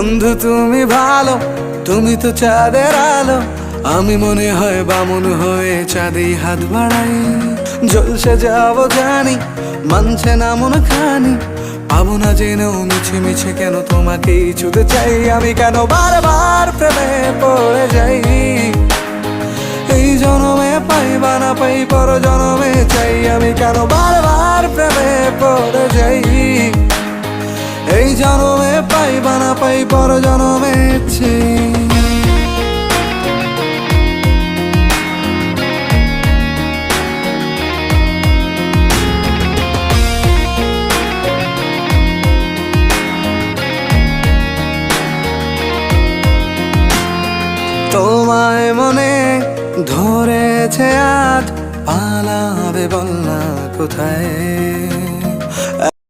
বন্ধু তুমি ভালো, তুমি তো চাঁদের আলো। আমি মনে হয় বামুন হয়ে চাঁদে হাত বাড়াই। জলসে যাব জানি, মানছে না মন খানি। পাবো না জেনেও মিছে মিছে কেন তোমাকেই ছুতে চাই। আমি কেন বারবার প্রেমে পড়ে যাই। এই জনমে পাই বা না পাই, পর জনমে চাই। আমি কেন বারবার প্রেমে পড়ে যাই। এই জনমে পাই বা না পাই, পর জনমে চাই। তোমায় মনে ধরেছে আজ, পালাবে বল না কোথায়।